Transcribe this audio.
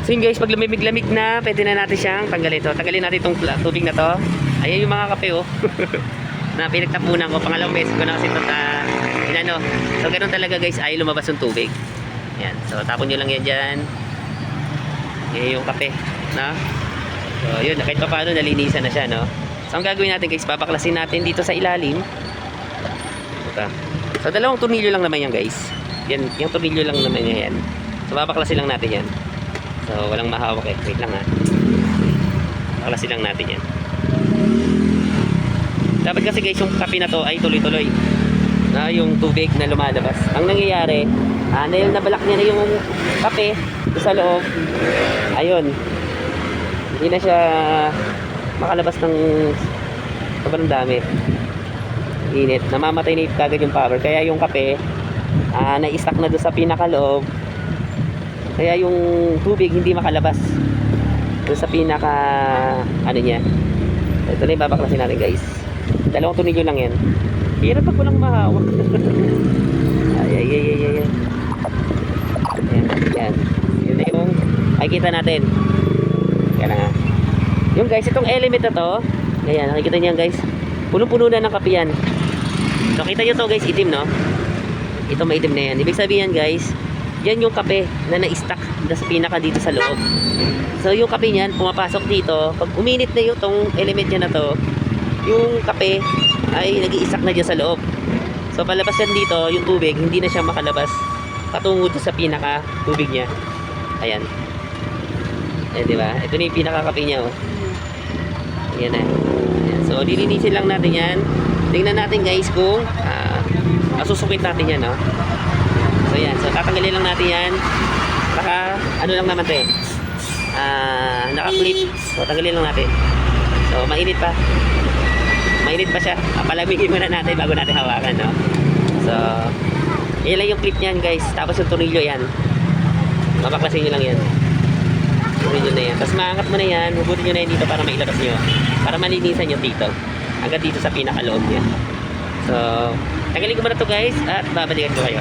So yun guys, pag lumimig-lamig na, pwede na natin siyang tanggalin ito. Tanggalin natin itong tubig na to. Ayan yung mga kape oh. Na pinagtapunan ko. Pangalawang beses ko na kasi ito inano. So ganun talaga guys, ay lumabas yung tubig. Ayan. So tapon nyo lang yan dyan. Ayan yung kape. No? So yun, kahit pa paano nalinisan na siya. No? So ang gagawin natin guys, babaklasin natin dito sa ilalim. Ito. So dalawang tornilyo lang naman yan guys. Yan, yung tornilyo lang naman yan. So babaklasin lang natin yan. So walang mahawak eh. Wait lang ha. Baklasin lang natin yan. Dapat kasi guys yung kape na to ay tuloy-tuloy. Na yung tubig na lumalabas. Ang nangyayari, nabalak niya na yung kape sa loob. Ayun. Hindi na siya makalabas ng sobrang dami. Init. Namamatay na kagad yung power. Kaya yung kape na-stuck na doon sa pinakaloob. Kaya yung tubig hindi makalabas doon sa pinaka ano niya. Ito na yung babaklasin natin guys. Dalawang tornilyo lang yan. Hirap pag walang mahawak. Ay. Yan. Yun na yung nakikita natin. Yan na nga. Yung guys, itong element na to, ayan, nakikita niyo guys. Punong-puno na ng kape yan. So kita nyo to guys, itim no? Ito maitim na yan. Ibig sabihin guys, yan yung kape na na-stuck sa pinaka dito sa loob. So yung kape niyan, pumapasok dito. Pag uminit na yung tong element niya na to, yung kape ay nag-i-stuck na dyan sa loob. So palabas yan dito, yung tubig, hindi na siya makalabas patungo sa pinaka tubig niya. Ayan. Ayan diba? Ito na yung pinaka kape niya oh. Ayan na. Ayan. So dilinisin lang natin yan. Tingnan natin guys kung masusukit natin yan no? So yan, so tatanggalin lang natin yan. Naka, ano lang naman ito eh. Naka-clip. So tanggalin lang natin. So mainit pa. Mainit pa siya. Palamigin muna natin bago natin hawakan no? So yan lang yung clip niyan guys. Tapos yung tornilyo yan. Mabaklasin nyo lang yan. Tornilyo na yan. Tapos maangat mo na yan. Hugutin nyo na yan dito para mailabas nyo. Para malinisan nyo dito. Hanggang dito sa pinakaloob niya. So tanggalin ko muna to guys. At babalikan ko kayo.